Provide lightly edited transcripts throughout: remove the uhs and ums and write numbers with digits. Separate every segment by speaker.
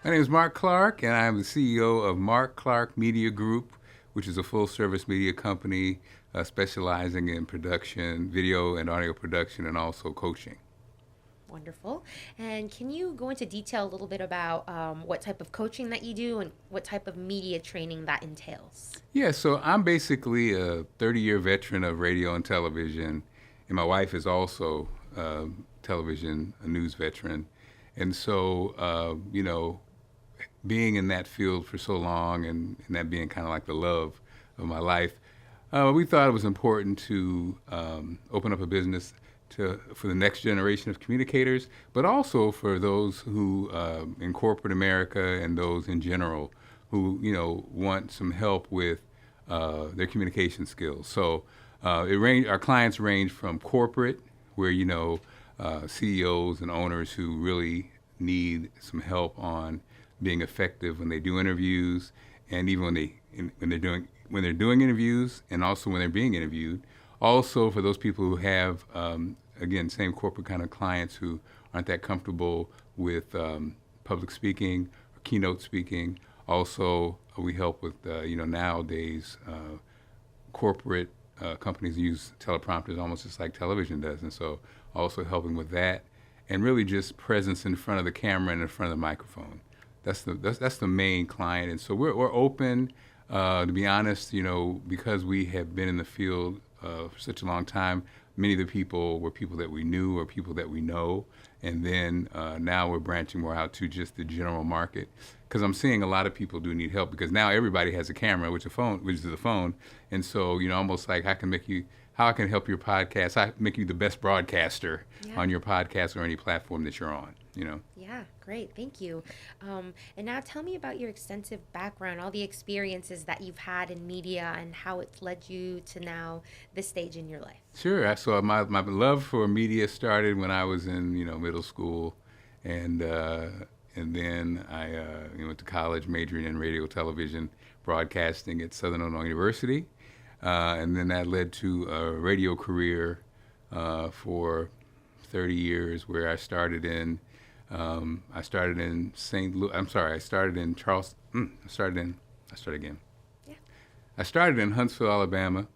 Speaker 1: My name is Marc Clarke, and I'm the CEO of Marc Clarke Media Group, which is a full-service media company specializing in production, video and audio production, and also coaching.
Speaker 2: Wonderful. And can you go into detail a little bit about what type of coaching that you do and what type of media training that entails?
Speaker 1: Yeah, so I'm basically a 30-year veteran of radio and television, and my wife is also television, a news veteran. And so, being in that field for so long and that being kind of like the love of my life, we thought it was important to open up a business for the next generation of communicators, but also for those who in corporate America and those in general who want some help with their communication skills. So our clients range from corporate, where CEOs and owners who really need some help on being effective when they do interviews, and even when they're doing interviews, and also when they're being interviewed. Also, for those people who have again, same corporate kind of clients who aren't that comfortable with public speaking or keynote speaking. Also, we help with nowadays corporate companies use teleprompters almost just like television does, and so also helping with that, and really just presence in front of the camera and in front of the microphone. That's the main client, and so we're open. To be honest, because we have been in the field for such a long time, many of the people were people that we knew or people that we know, and then now we're branching more out to just the general market. Because I'm seeing a lot of people do need help, because now everybody has a camera, which is the phone, and so almost like how I can help your podcast, how I can make you the best broadcaster
Speaker 2: Yeah.
Speaker 1: on your podcast or any platform that you're on.
Speaker 2: Yeah, great. Thank you. And now tell me about your extensive background, all the experiences that you've had in media and how it's led you to now this stage in your life.
Speaker 1: Sure. So my love for media started when I was in middle school, and then I went to college, majoring in radio, television, broadcasting at Southern Illinois University, and then that led to a radio career for 30 years, where I started in St. Louis. I'm sorry. I started in Charleston. I start again.
Speaker 2: Yeah.
Speaker 1: I started in Huntsville, Alabama,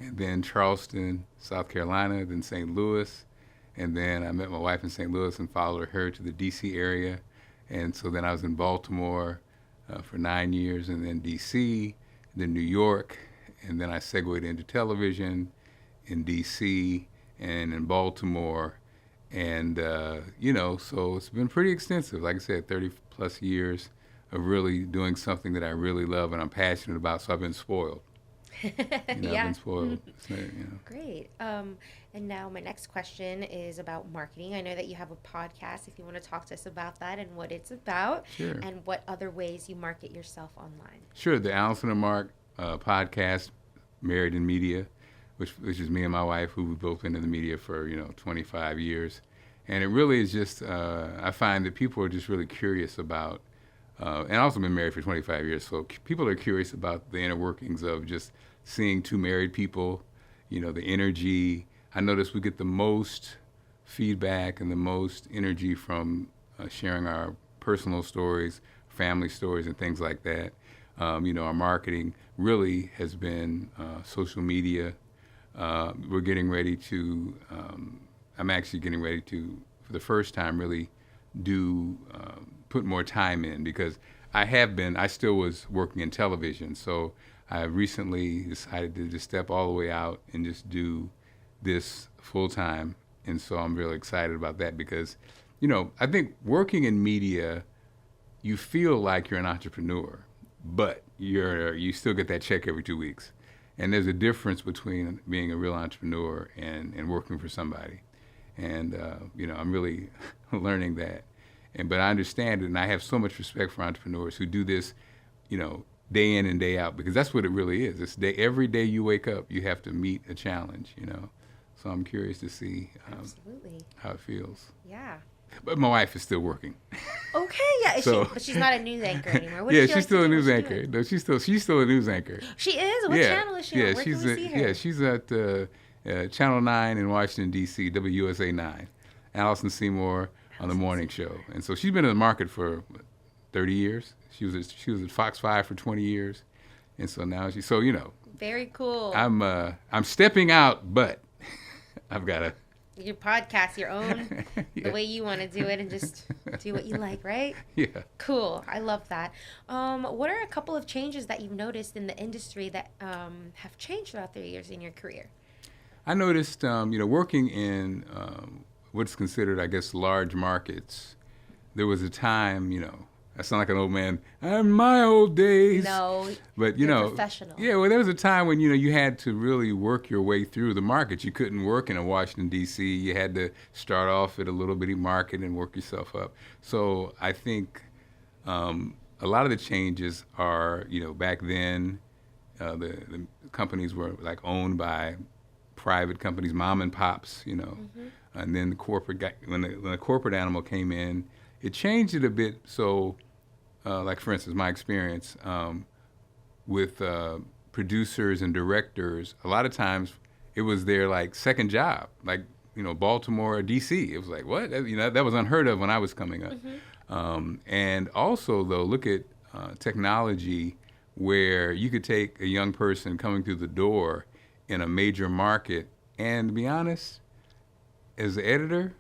Speaker 1: and then Charleston, South Carolina, then St. Louis, and then I met my wife in St. Louis and followed her to the D.C. area, and so then I was in Baltimore for 9 years, and then D.C., then New York, and then I segued into television in D.C. and in Baltimore. And, so it's been pretty extensive. Like I said, 30 plus years of really doing something that I really love and I'm passionate about. So I've been spoiled. I've
Speaker 2: Yeah.
Speaker 1: been spoiled. So,
Speaker 2: Great. And now my next question is about marketing. I know that you have a podcast. If you want to talk to us about that and what it's about,
Speaker 1: Sure.
Speaker 2: and what other ways you market yourself online.
Speaker 1: Sure. The Allison and Marc podcast, Married in Media, which is me and my wife, who we've both been in the media for 25 years, and it really is just I find that people are just really curious about, and I've also been married for 25 years, so people are curious about the inner workings of just seeing two married people, the energy. I notice we get the most feedback and the most energy from sharing our personal stories, family stories, and things like that. Our marketing really has been social media. We're getting ready to, I'm actually getting ready to, for the first time, really put more time in, because I still was working in television. So I recently decided to just step all the way out and just do this full time. And so I'm really excited about that, because, I think working in media, you feel like you're an entrepreneur, but you still get that check every 2 weeks. And there's a difference between being a real entrepreneur and working for somebody. And, I'm really learning that. But I understand it, and I have so much respect for entrepreneurs who do this, day in and day out, because that's what it really is. Every day you wake up, you have to meet a challenge, So I'm curious to see
Speaker 2: Absolutely.
Speaker 1: how it feels.
Speaker 2: Yeah.
Speaker 1: But my wife is still working.
Speaker 2: Okay, yeah.
Speaker 1: So
Speaker 2: She's not a news anchor anymore. What
Speaker 1: yeah,
Speaker 2: does she
Speaker 1: she's
Speaker 2: like
Speaker 1: still
Speaker 2: to
Speaker 1: a
Speaker 2: do?
Speaker 1: news
Speaker 2: What's she
Speaker 1: anchor.
Speaker 2: doing?
Speaker 1: No, she's still a news anchor.
Speaker 2: She is? What
Speaker 1: Yeah,
Speaker 2: channel is she on? Where
Speaker 1: she's
Speaker 2: can we see her?
Speaker 1: she's at Channel 9 in Washington D.C. WUSA 9. Allison Seymour on the morning show, and so she's been in the market for 30 years. She was at Fox 5 for 20 years, and so now so
Speaker 2: Very cool.
Speaker 1: I'm stepping out, but I've got to.
Speaker 2: Your podcast, your own,
Speaker 1: Yeah.
Speaker 2: the way you want to do it, and just do what you like, right?
Speaker 1: Yeah.
Speaker 2: Cool. I love that. What are a couple of changes that you've noticed in the industry that have changed throughout the years in your career?
Speaker 1: I noticed, working in what's considered, I guess, large markets, there was a time, I sound like an old man, in my old days.
Speaker 2: No,
Speaker 1: but
Speaker 2: you're professional.
Speaker 1: Yeah, well, there was a time when, you had to really work your way through the market. You couldn't work in a Washington, D.C. You had to start off at a little bitty market and work yourself up. So I think a lot of the changes are, back then, the companies were like owned by private companies, mom and pops, and then the corporate when the corporate animal came in, it changed it a bit. So, like for instance, my experience with producers and directors, a lot of times it was their like second job, like Baltimore or D.C. It was like what that was unheard of when I was coming up. And also though, look at technology, where you could take a young person coming through the door in a major market, and to be honest, as an editor,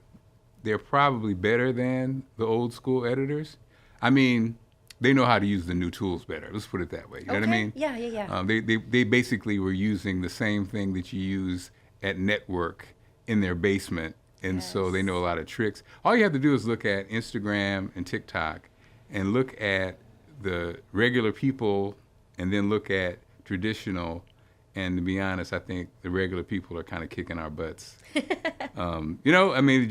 Speaker 1: they're probably better than the old school editors. I mean, they know how to use the new tools better. Let's put it that way. You know what I mean?
Speaker 2: Yeah.
Speaker 1: They basically were using the same thing that you use at network in their basement, and so they know a lot of tricks. All you have to do is look at Instagram and TikTok, and look at the regular people, and then look at traditional. And to be honest, I think the regular people are kind of kicking our butts. I mean,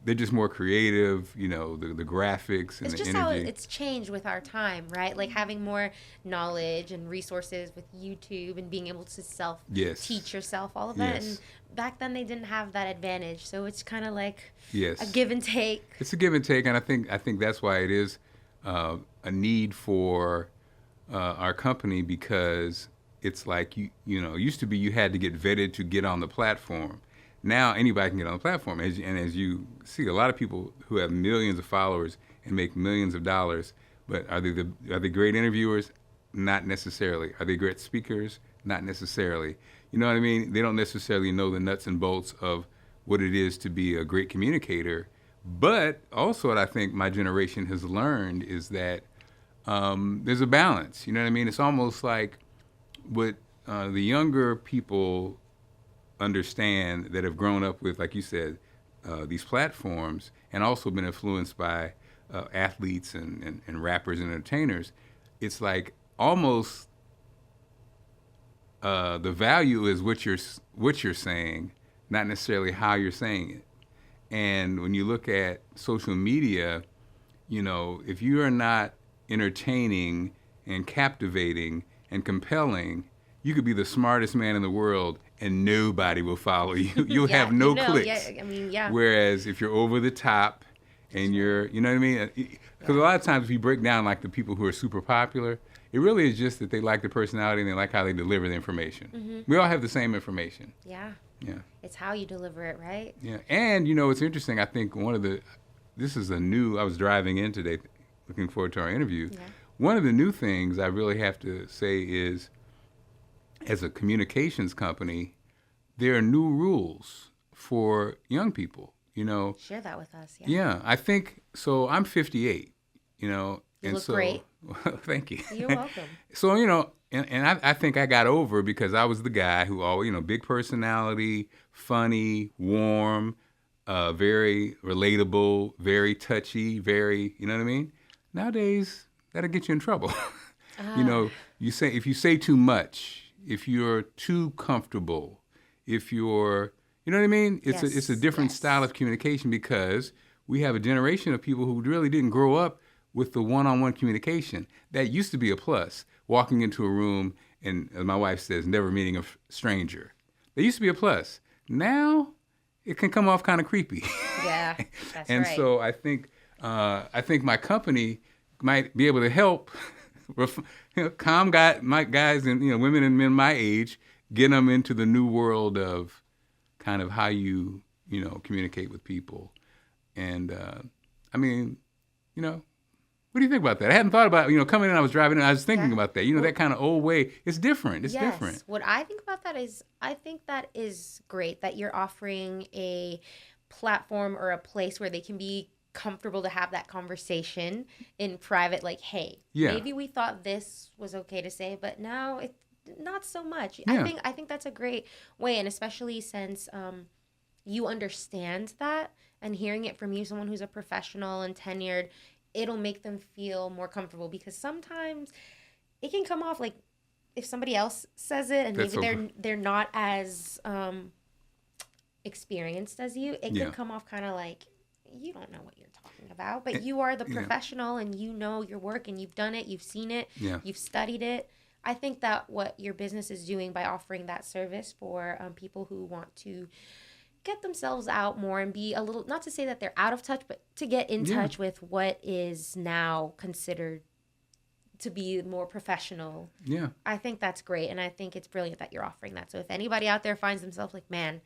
Speaker 1: they're just more creative. The graphics and
Speaker 2: It's
Speaker 1: the
Speaker 2: just
Speaker 1: energy.
Speaker 2: how it's changed with our time, right? Like having more knowledge and resources with YouTube and being able to teach yourself, all of that.
Speaker 1: Yes.
Speaker 2: And back then they didn't have that advantage, so it's kind of like
Speaker 1: Yes.
Speaker 2: a give and take.
Speaker 1: It's a give and take, and I think that's why it is a need for our company, because it's like it used to be you had to get vetted to get on the platform. Now anybody can get on the platform, as you see, a lot of people who have millions of followers and make millions of dollars. But are they great interviewers? Not necessarily. Are they great speakers? Not necessarily. You know what I mean? They don't necessarily know the nuts and bolts of what it is to be a great communicator. But also, what I think my generation has learned is that there's a balance. You know what I mean? It's almost like what the younger people understand that have grown up with, like you said, these platforms, and also been influenced by athletes and rappers and entertainers. It's like almost the value is what you're saying, not necessarily how you're saying it. And when you look at social media, if you are not entertaining and captivating and compelling, you could be the smartest man in the world and nobody will follow you. You'll have no clicks.
Speaker 2: Yeah.
Speaker 1: Whereas if you're over the top and you're, you know what I mean? Because a lot of times if you break down like the people who are super popular, it really is just that they like the personality and they like how they deliver the information. We all have the same information.
Speaker 2: Yeah.
Speaker 1: Yeah.
Speaker 2: It's how you deliver it, right?
Speaker 1: Yeah. And, it's interesting. I think this is I was driving in today looking forward to our interview.
Speaker 2: Yeah.
Speaker 1: One of the new things I really have to say is, as a communications company, there are new rules for young people,
Speaker 2: Share that with us. Yeah.
Speaker 1: Yeah, I think, so I'm 58,
Speaker 2: You
Speaker 1: and
Speaker 2: look
Speaker 1: so,
Speaker 2: great.
Speaker 1: Thank you.
Speaker 2: You're welcome.
Speaker 1: So, and I think I got over because I was the guy who always, big personality, funny, warm, very relatable, very touchy, very, you know what I mean? Nowadays, that'll get you in trouble. If you say too much, if you're too comfortable, if you're, you know what I mean? It's a different style of communication, because we have a generation of people who really didn't grow up with the one-on-one communication. That used to be a plus. Walking into a room and, as my wife says, never meeting a stranger. That used to be a plus. Now, it can come off kind of creepy.
Speaker 2: Yeah, that's
Speaker 1: and
Speaker 2: right.
Speaker 1: so I think my company might be able to help calm my guys and women and men my age, get them into the new world of kind of how you communicate with people. And What do you think about that? I hadn't thought about, coming in, I was driving in, I was thinking
Speaker 2: Yeah.
Speaker 1: about that. That kind of old way. It's different. It's
Speaker 2: Yes.
Speaker 1: different.
Speaker 2: What I think about that is, I think that is great that you're offering a platform or a place where they can be comfortable to have that conversation in private. Like, hey,
Speaker 1: Yeah.
Speaker 2: maybe we thought this was okay to say, but now it's not so much.
Speaker 1: Yeah.
Speaker 2: I think that's a great way, and especially since you understand that, and hearing it from you, someone who's a professional and tenured, it'll make them feel more comfortable, because sometimes it can come off like if somebody else says it and maybe they're not as experienced as you, it can come off kind of like you don't know what you're talking about, but you are the professional and you know your work and you've done it, you've seen it, you've studied it. I think that what your business is doing by offering that service for people who want to get themselves out more and be a little, not to say that they're out of touch, but to get in touch with what is now considered to be more professional.
Speaker 1: Yeah.
Speaker 2: I think that's great. And I think it's brilliant that you're offering that. So if anybody out there finds themselves like, man,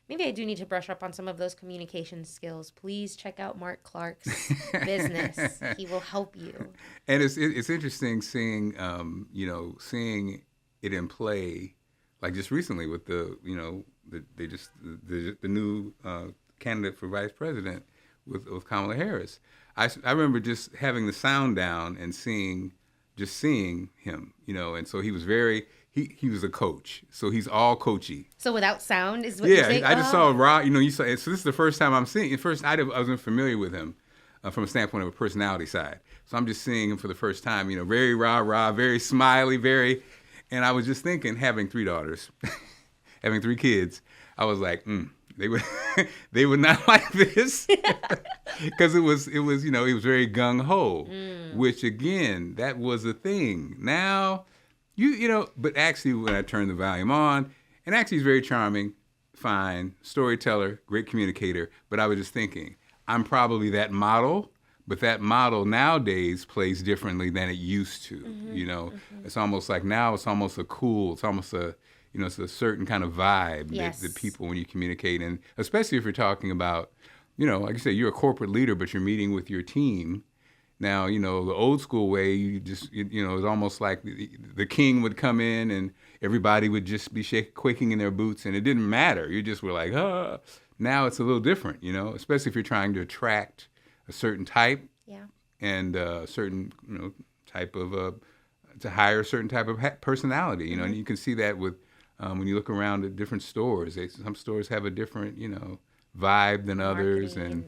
Speaker 2: maybe I do need to brush up on some of those communication skills, please check out Marc Clarke's business. He will help you.
Speaker 1: And it's interesting seeing, seeing it in play, like just recently with the new candidate for vice president with Kamala Harris. I remember just having the sound down and seeing him, and so he was he was a coach, so he's all coachy.
Speaker 2: So without sound is what you're saying?
Speaker 1: I just saw raw, you saw, so this is the first time I'm seeing, at first I wasn't familiar with him from a standpoint of a personality side. So I'm just seeing him for the first time, very rah-rah, very smiley, and I was just thinking, having 3 daughters, having 3 kids, I was like, they would not like this, because it was he was very gung ho, which again, that was a thing. Now, but actually when I turned the volume on, and actually he's very charming, fine, storyteller, great communicator. But I was just thinking, I'm probably that model. But that model nowadays plays differently than it used to. It's almost like now it's almost it's almost it's a certain kind of vibe that people, when you communicate, and especially if you're talking about, like you say, you're a corporate leader, but you're meeting with your team. Now, the old school way, you just, it's almost like the king would come in and everybody would just be quaking in their boots, and it didn't matter. You just were like, ah. Now it's a little different, especially if you're trying to attract a certain type, and a certain type of to hire a certain type of personality, and you can see that with when you look around at different stores. Some stores have a different vibe than others, and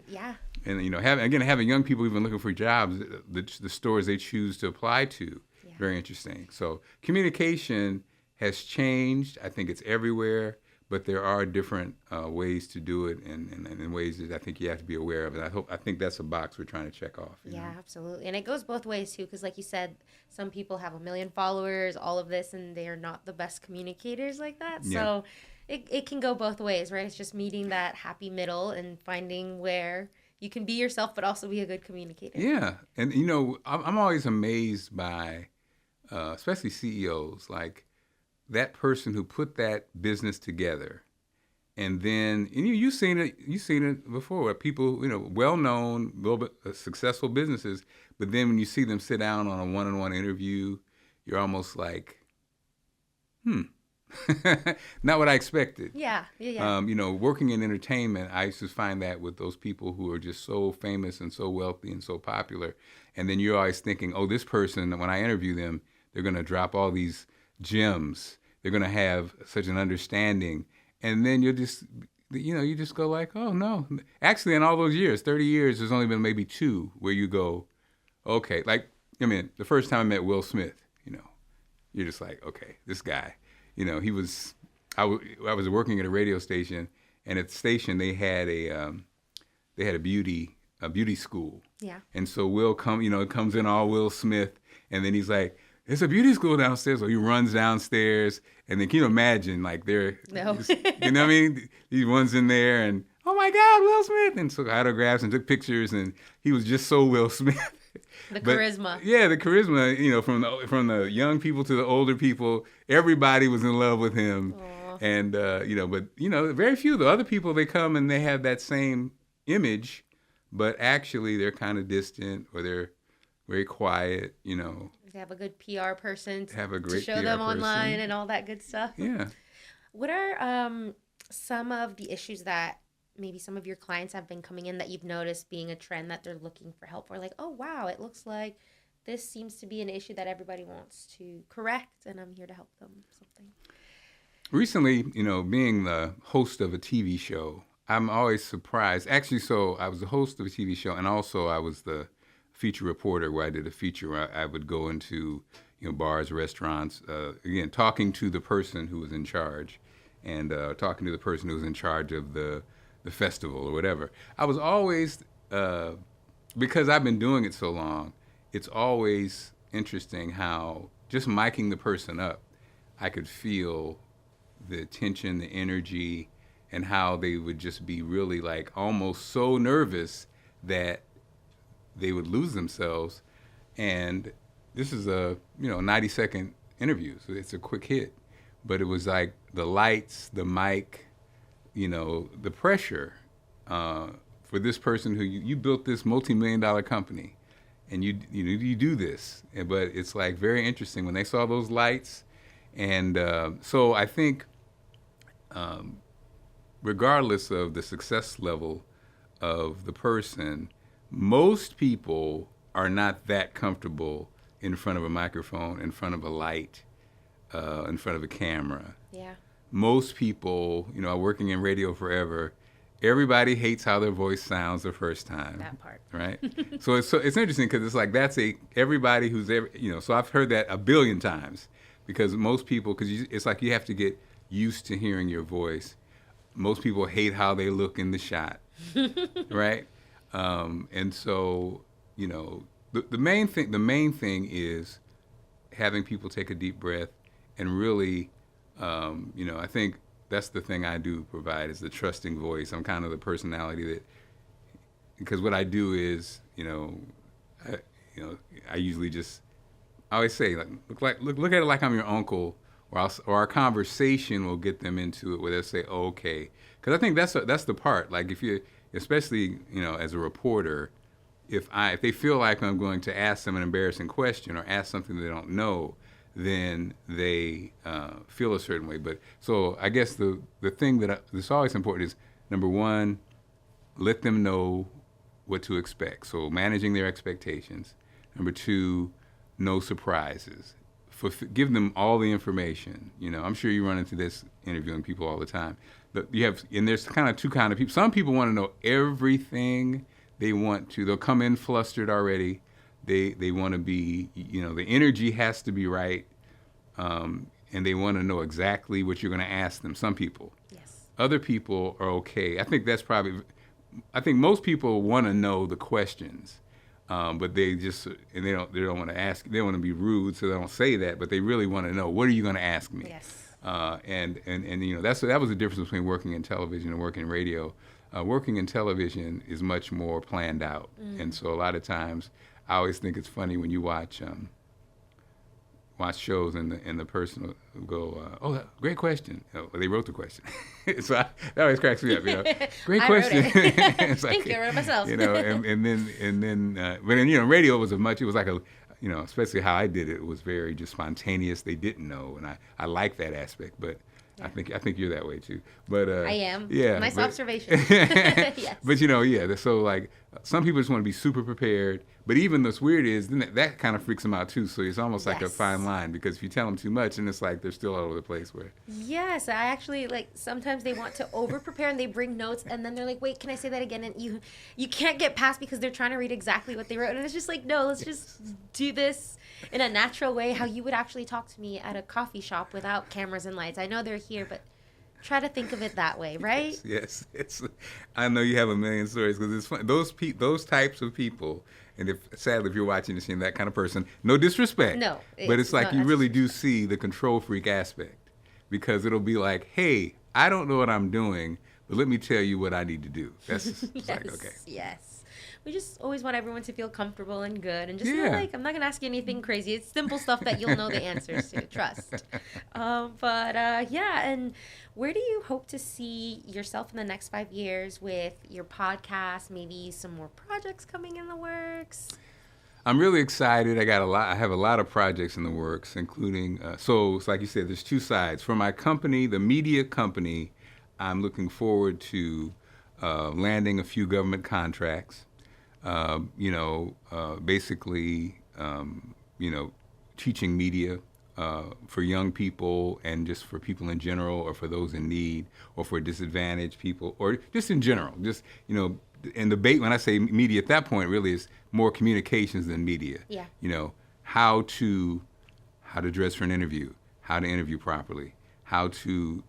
Speaker 1: having young people even looking for jobs, the stores they choose to apply to, very interesting. So communication has changed. I think it's everywhere. But there are different ways to do it, and ways that I think you have to be aware of. And I think that's a box we're trying to check off.
Speaker 2: Yeah, absolutely. And it goes both ways, too, because like you said, some people have 1 million followers, all of this, and they are not the best communicators like that. Yeah. So it can go both ways, right? It's just meeting that happy middle and finding where you can be yourself but also be a good communicator.
Speaker 1: Yeah. And, I'm always amazed by, especially CEOs, like, that person who put that business together, and then you've seen it before. People, well-known, little bit successful businesses, but then when you see them sit down on a one-on-one interview, you're almost like, not what I expected.
Speaker 2: Yeah.
Speaker 1: Working in entertainment, I used to find that with those people who are just so famous and so wealthy and so popular, and then you're always thinking, oh, this person, when I interview them, they're going to drop all these gems. They're going to have such an understanding. And then you just go like, oh, no. Actually, in all those years, 30 years, there's only been maybe 2 where you go, okay. Like, the first time I met Will Smith, you're just like, okay, this guy, I was working at a radio station, and at the station they had a beauty school. Yeah. And so Will comes in all Will Smith, and then he's like, there's a beauty school downstairs. So he runs downstairs, and then can you imagine, like, he runs in there, and, oh my God, Will Smith, and took autographs and took pictures, and he was just so Will Smith.
Speaker 2: Charisma.
Speaker 1: Yeah, the charisma, from the young people to the older people, everybody was in love with him. Aww. And, very few, the other people, they come and they have that same image, but actually they're kind of distant, or they're very quiet, you know.
Speaker 2: They have a good PR person
Speaker 1: Have a
Speaker 2: to
Speaker 1: great
Speaker 2: show
Speaker 1: PR
Speaker 2: them
Speaker 1: person.
Speaker 2: online and all that good stuff.
Speaker 1: Yeah.
Speaker 2: What are some of the issues that maybe some of your clients have been coming in that you've noticed being a trend that they're looking for help for? Like, oh, wow, it looks like this seems to be an issue that everybody wants to correct, and I'm here to help them. Something.
Speaker 1: Recently, you know, being the host of a TV show, I'm always surprised. Actually, so I was the host of a TV show, and also I was the feature reporter where I did a feature where I would go into, you know, bars, restaurants, again, talking to the person who was in charge and talking to the person who was in charge of the festival or whatever. I was always, because I've been doing it so long, it's always interesting how just miking the person up, I could feel the tension, the energy, and how they would just be really like almost so nervous that they would lose themselves. And this is a 90-second interview, so it's a quick hit. But it was like the lights, the mic, you know, the pressure for this person who you built this multi-million-dollar company, and you do this. But it's like very interesting when they saw those lights, and so I think. Regardless of the success level of the person, most people are not that comfortable in front of a microphone, in front of a light, in front of a camera.
Speaker 2: Yeah.
Speaker 1: Most people, you know, working in radio forever, everybody hates how their voice sounds the first time.
Speaker 2: That part.
Speaker 1: Right? So it's interesting because it's like everybody who's ever, you know, so I've heard that a billion times because most people, it's like you have to get used to hearing your voice. Most people hate how they look in the shot, right? And so, you know, the main thing is having people take a deep breath and really, you know, I think that's the thing I do provide is the trusting voice. I'm kind of the personality that, because what I do is, you know, I usually just, I always say, like, look at it like I'm your uncle. Or our conversation will get them into it where they'll say, oh, okay. Because I think that's the part. Like if you, especially, you know, as a reporter, if they feel like I'm going to ask them an embarrassing question or ask something they don't know, then they feel a certain way. But so I guess the thing that's always important is, number one, let them know what to expect. So managing their expectations. Number two, no surprises. Give them all the information. You know, I'm sure you run into this interviewing people all the time. But and there's kind of two kind of people. Some people want to know everything they want to. They'll come in flustered already. They want to be, you know, the energy has to be right, and they want to know exactly what you're going to ask them. Some people.
Speaker 2: Yes.
Speaker 1: Other people are okay. I think most people want to know the questions. But they don't want to ask. They want to be rude, so they don't say that. But they really want to know, what are you going to ask me?
Speaker 2: Yes.
Speaker 1: And you know, that was the difference between working in television and working in radio. Working in television is much more planned out, and so a lot of times I always think it's funny when you watch shows and the person will go, oh, great question. Oh, they wrote the question. So that always cracks me up, you know. Great question. It's like,
Speaker 2: thank you, I wrote it myself.
Speaker 1: You know, and then, but then, you know, radio was it was like you know, especially how I did it, it was very just spontaneous. They didn't know, and I like that aspect, but yeah. I think you're that way too. But
Speaker 2: I am.
Speaker 1: Yeah.
Speaker 2: Nice observation. Yes.
Speaker 1: But you know, yeah. So like, some people just want to be super prepared. But even what's weird is then that kind of freaks them out too. So it's almost like a fine line, because if you tell them too much, and it's like they're still all over the place. Where
Speaker 2: yes, I actually like sometimes they want to over prepare and they bring notes, and then they're like, wait, can I say that again? And you can't get past because they're trying to read exactly what they wrote, and it's just like, no, let's just do this in a natural way, how you would actually talk to me at a coffee shop without cameras and lights. I know they're here, but try to think of it that way, right?
Speaker 1: Yes. I know you have a million stories, because it's fun. Those types of people, and sadly if you're watching and seeing that kind of person, no disrespect.
Speaker 2: No.
Speaker 1: But it's like you really do see the control freak aspect, because it'll be like, hey, I don't know what I'm doing, but let me tell you what I need to do. That's just
Speaker 2: yes,
Speaker 1: like, okay.
Speaker 2: Yes. We just always want everyone to feel comfortable and good, and just know, like, I'm not going to ask you anything crazy. It's simple stuff that you'll know the answers to. Trust. Yeah, and where do you hope to see yourself in the next 5 years with your podcast, maybe some more projects coming in the works?
Speaker 1: I'm really excited. I have a lot of projects in the works, including, so it's like you said, there's two sides. For my company, the media company, I'm looking forward to landing a few government contracts, basically, teaching media for young people and just for people in general, or for those in need, or for disadvantaged people, or just in general. Just, and debate, when I say media at that point, really is more communications than media.
Speaker 2: Yeah.
Speaker 1: How to dress for an interview, how to interview properly, how to,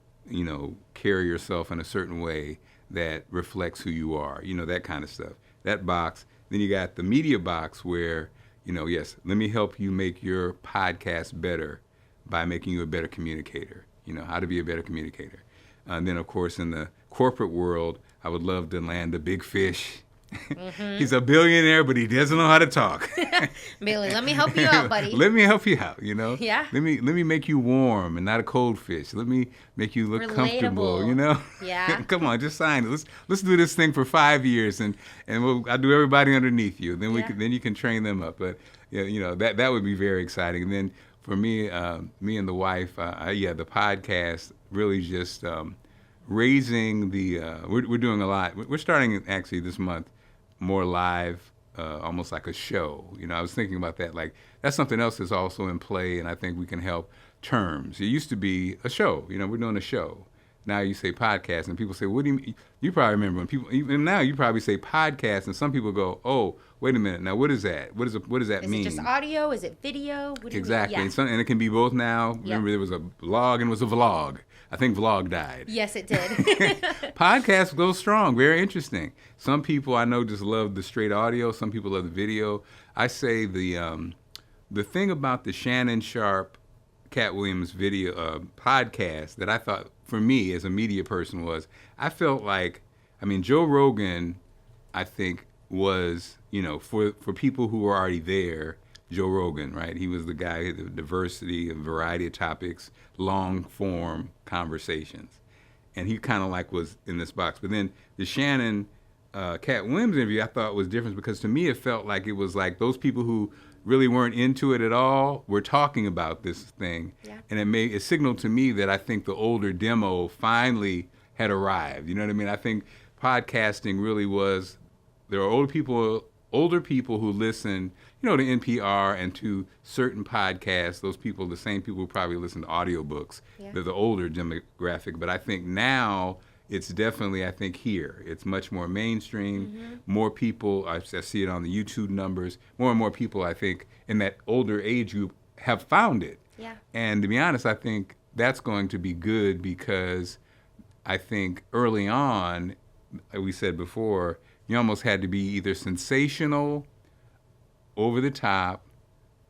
Speaker 1: carry yourself in a certain way that reflects who you are, that kind of stuff. That box. Then you got the media box where, yes, let me help you make your podcast better by making you a better communicator, how to be a better communicator. And then, of course, in the corporate world, I would love to land a big fish. Mm-hmm. He's a billionaire, but he doesn't know how to talk.
Speaker 2: Billy, let me help you out, buddy.
Speaker 1: Let me help you out,
Speaker 2: Yeah.
Speaker 1: Let me make you warm and not a cold fish. Let me make you look
Speaker 2: relatable.
Speaker 1: Comfortable,
Speaker 2: Yeah.
Speaker 1: Come on, just sign it. Let's do this thing for 5 years, and I'll do everybody underneath you. Then then you can train them up. But that would be very exciting. And then for me, me and the wife, the podcast really just raising the. We're doing a lot. We're starting actually this month more live, almost like a show. I was thinking about that. Like, that's something else that's also in play, and I think we can help terms. It used to be a show. We're doing a show. Now you say podcast, and people say, what do you mean? You probably remember when people, even now you probably say podcast, and some people go, oh, wait a minute, now what is that? What does that mean?
Speaker 2: Is it just audio? Is it video? What do
Speaker 1: exactly.
Speaker 2: You mean? Yeah.
Speaker 1: And it can be both now. Yep. Remember, there was a blog and was a vlog. I think vlog died.
Speaker 2: Yes, it did.
Speaker 1: Podcast goes strong. Very interesting. Some people I know just love the straight audio. Some people love the video. I say the thing about the Shannon Sharp, Cat Williams video podcast that I thought, for me as a media person, was I felt like, Joe Rogan, I think, was, for people who were already there, Joe Rogan, right? He was the guy, the diversity and variety of topics, long form conversations. And he kind of like was in this box. But then the Shannon Cat Williams interview I thought was different, because to me it felt like it was like those people who really weren't into it at all were talking about this thing. Yeah. And it signaled to me that I think the older demo finally had arrived. You know what I mean? I think podcasting really was, there are older people who listen, to NPR and to certain podcasts. Those people, the same people who probably listen to audiobooks. Yeah. They're the older demographic. But I think now it's definitely, here. It's much more mainstream. Mm-hmm. More people, I see it on the YouTube numbers, more and more people, I think, in that older age group have found it.
Speaker 2: Yeah.
Speaker 1: And to be honest, I think that's going to be good, because I think early on, like we said before, you almost had to be either sensational, over the top,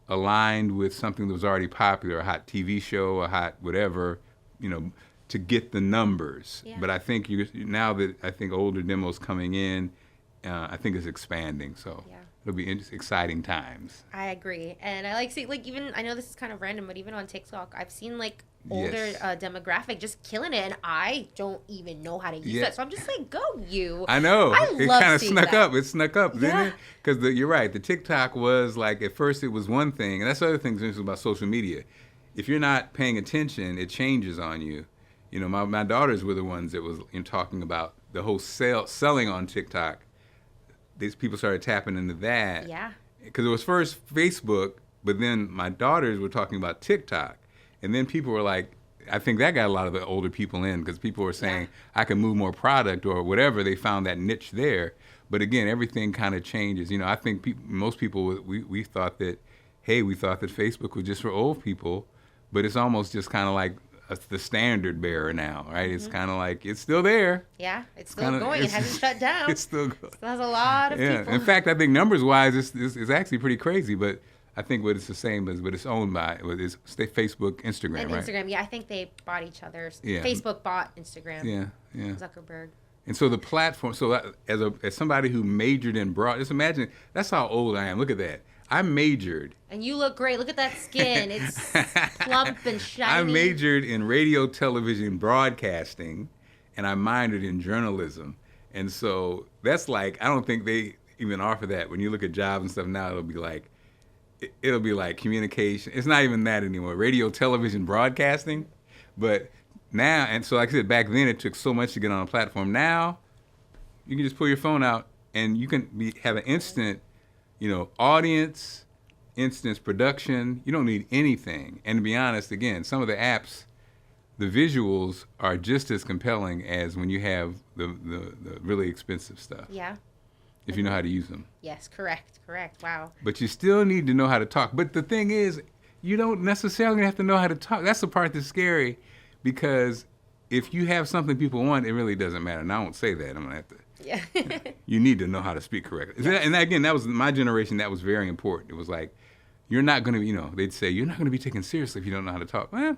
Speaker 1: aligned with something that was already popular, a hot TV show, a hot whatever, to get the numbers. Yeah. But I think now that I think older demos coming in, I think it's expanding. So yeah. It'll be exciting times.
Speaker 2: I agree. And I even, I know this is kind of random, but even on TikTok, I've seen older demographic just killing it, and I don't even know how to use that. So I'm just like, go you.
Speaker 1: I know.
Speaker 2: I love
Speaker 1: kind of
Speaker 2: seeing
Speaker 1: snuck
Speaker 2: that.
Speaker 1: up. It snuck up, didn't it? Because you're right. The TikTok was like, at first it was one thing, and that's the other thing that's interesting about social media. If you're not paying attention, it changes on you. My daughters were the ones that was talking about the whole selling on TikTok. These people started tapping into that. Yeah. Because it was first Facebook, but then my daughters were talking about TikTok. And then people were like, I think that got a lot of the older people in, because people were saying, I can move more product or whatever. They found that niche there. But again, everything kind of changes. I think most people, we thought that Facebook was just for old people, but it's almost just kind of like the standard bearer now, right? Mm-hmm. It's kind of like, it's still there.
Speaker 2: Yeah, it's still going. It hasn't shut down.
Speaker 1: It's still going.
Speaker 2: Still has a lot of people.
Speaker 1: In fact, I think numbers-wise, it's actually pretty crazy, but I think what it's the same as, but it's owned by, it's Facebook, Instagram,
Speaker 2: and
Speaker 1: right?
Speaker 2: Instagram, yeah. I think they bought each other's.
Speaker 1: Yeah.
Speaker 2: Facebook bought Instagram.
Speaker 1: Yeah.
Speaker 2: Zuckerberg.
Speaker 1: And so the platform, as somebody who majored in broad, just imagine, that's how old I am. Look at that. I majored.
Speaker 2: And you look great. Look at that skin. It's plump and shiny.
Speaker 1: I majored in radio, television, broadcasting, and I minored in journalism. And so that's like, I don't think they even offer that. When you look at jobs and stuff now, it'll be like, it'll be like communication. It's not even that anymore. Radio, television, broadcasting. But now, and so like I said, back then it took so much to get on a platform. Now, you can just pull your phone out and you can have an instant, audience, instant production. You don't need anything. And to be honest, again, some of the apps, the visuals are just as compelling as when you have the really expensive stuff.
Speaker 2: Yeah.
Speaker 1: If you know how to use them.
Speaker 2: Yes, correct. Wow.
Speaker 1: But you still need to know how to talk. But the thing is, you don't necessarily have to know how to talk. That's the part that's scary, because if you have something people want, it really doesn't matter. And I won't say that. I'm going to have to.
Speaker 2: Yeah.
Speaker 1: You need to know how to speak correctly.
Speaker 2: Yes.
Speaker 1: And again, that was my generation. That was very important. It was like, you're not going to, they'd say, you're not going to be taken seriously if you don't know how to talk. Well,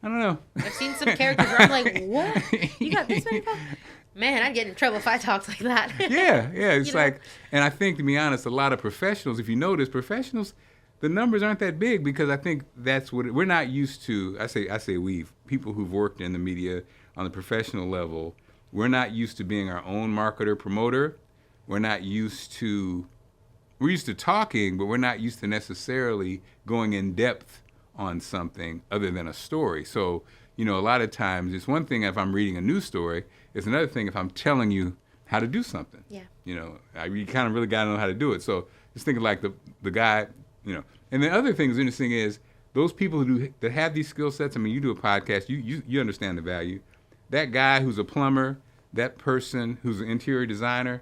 Speaker 1: I don't know.
Speaker 2: I've seen some characters where I'm like, what? You got this many problems? Man, I'd get in trouble if I talked like that.
Speaker 1: Yeah. It's like, and I think, to be honest, a lot of professionals, if you notice, professionals, the numbers aren't that big, because I think that's what we're not used to. I say people who've worked in the media on the professional level, we're not used to being our own marketer, promoter. We're used to talking, but we're not used to necessarily going in depth on something other than a story. So, a lot of times it's one thing if I'm reading a news story, it's another thing if I'm telling you how to do something.
Speaker 2: Yeah.
Speaker 1: You kind of really got to know how to do it. So just thinking like the guy, And the other thing that's interesting is those people that have these skill sets. I mean, you do a podcast, you understand the value. That guy who's a plumber, that person who's an interior designer,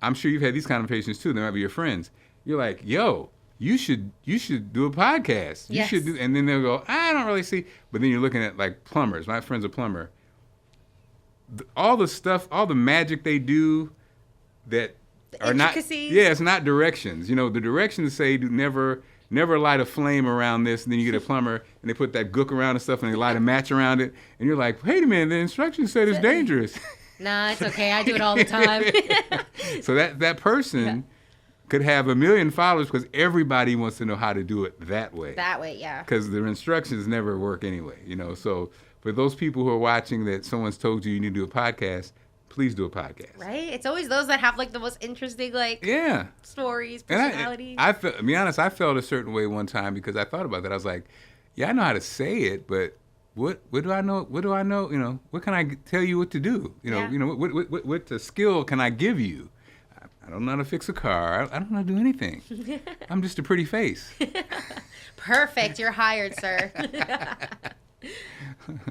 Speaker 1: I'm sure you've had these conversations too. They might be your friends. You're like, yo, you should do a podcast.
Speaker 2: Yes.
Speaker 1: You should do, and then they'll go, I don't really see. But then you're looking at like plumbers. My friend's a plumber. All the stuff, all the magic they do that are not, it's not directions. The directions say never light a flame around this, and then you get a plumber and they put that gook around and stuff and they light a match around it, and you're like, wait a minute, the instructions said it's dangerous.
Speaker 2: Nah, it's okay. I do it all the time.
Speaker 1: So that person could have 1 million followers because everybody wants to know how to do it that way.
Speaker 2: That way, yeah.
Speaker 1: Because their instructions never work anyway, So for those people who are watching that someone's told you need to do a podcast, please do a podcast.
Speaker 2: Right? It's always those that have like the most interesting stories, personalities.
Speaker 1: And to be honest, I felt a certain way one time because I thought about that. I was like, yeah, I know how to say it, but what do I know? What do I know? What can I tell you what to do? What skill can I give you? I don't know how to fix a car. I don't know how to do anything. I'm just a pretty face.
Speaker 2: Perfect. You're hired, sir.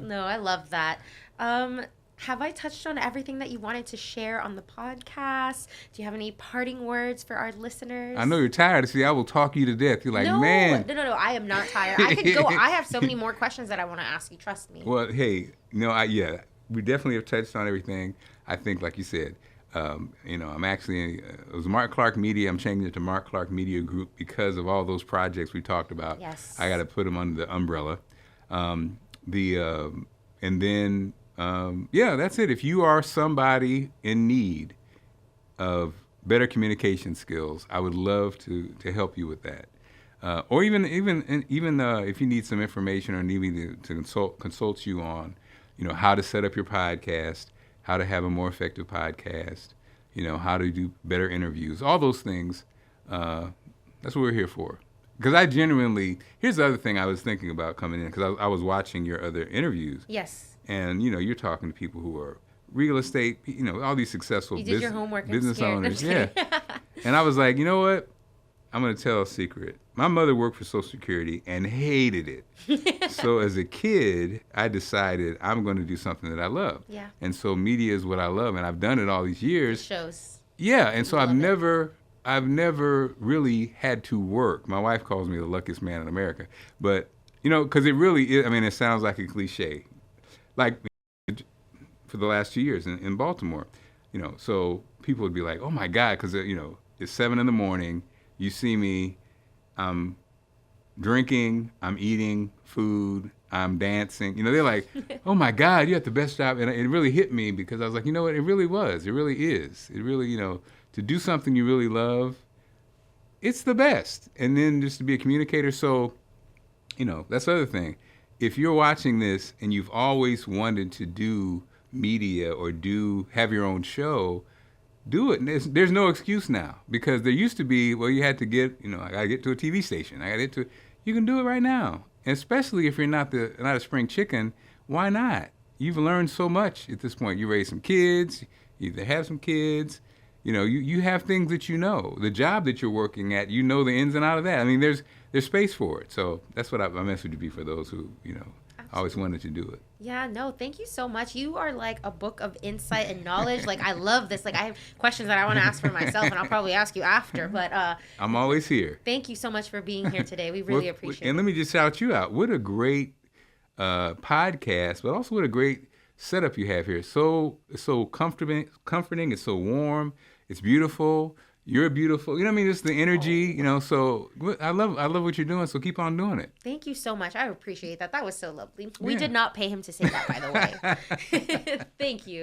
Speaker 2: No, I love that. Have I touched on everything that you wanted to share on the podcast? Do you have any parting words for our listeners?
Speaker 1: I know you're tired. See, I will talk you to death. You're like, man.
Speaker 2: No. I am not tired. I could go. I have so many more questions that I want to ask you. Trust me.
Speaker 1: Well, hey, we definitely have touched on everything. I think, like you said, I'm actually, it was Marc Clarke Media. I'm changing it to Marc Clarke Media Group because of all those projects we talked about.
Speaker 2: Yes.
Speaker 1: I got to put them under the umbrella. That's it. If you are somebody in need of better communication skills, I would love to help you with that. Or even if you need some information or need me to consult you on, how to set up your podcast, how to have a more effective podcast, how to do better interviews, all those things. That's what we're here for. Because I genuinely, here's the other thing I was thinking about coming in, because I was watching your other interviews.
Speaker 2: Yes.
Speaker 1: And, you're talking to people who are real estate, all these successful business owners. Yeah. And I was like, you know what? I'm going to tell a secret. My mother worked for Social Security and hated it. So as a kid, I decided I'm going to do something that I love.
Speaker 2: Yeah.
Speaker 1: And so media is what I love, and I've done it all these years.
Speaker 2: It shows.
Speaker 1: Yeah, and so I've never really had to work. My wife calls me the luckiest man in America. But, because it really is, it sounds like a cliche. Like for the last 2 years in Baltimore, so people would be like, oh my God, because, it's 7 a.m, you see me, I'm drinking, I'm eating food, I'm dancing. They're like, oh my God, you had the best job. And it really hit me because I was like, you know what, it really was. It really is. It really, to do something you really love, it's the best. And then just to be a communicator. So, that's the other thing. If you're watching this and you've always wanted to do media or have your own show, do it. And there's no excuse now, because there used to be, well, you had to get, I got to get to a TV station. I got to get to, you can do it right now. And especially if you're not a spring chicken, why not? You've learned so much at this point. You raise some kids, you either have some kids, you have things that the job that you're working at, the ins and outs of that. I mean, there's space for it. So that's what my message would be for those who, always wanted to do it.
Speaker 2: Yeah, no, thank you so much. You are like a book of insight and knowledge. Like, I love this. Like, I have questions that I want to ask for myself, and I'll probably ask you after. But
Speaker 1: I'm always here.
Speaker 2: Thank you so much for being here today. We really appreciate it.
Speaker 1: And let me just shout you out. What a great podcast, but also what a great setup you have here. It's so comforting. It's so warm. It's beautiful. You're beautiful. Just the energy, so I love what you're doing. So keep on doing it.
Speaker 2: Thank you so much. I appreciate that. That was so lovely. We did not pay him to say that, by the way. Thank you.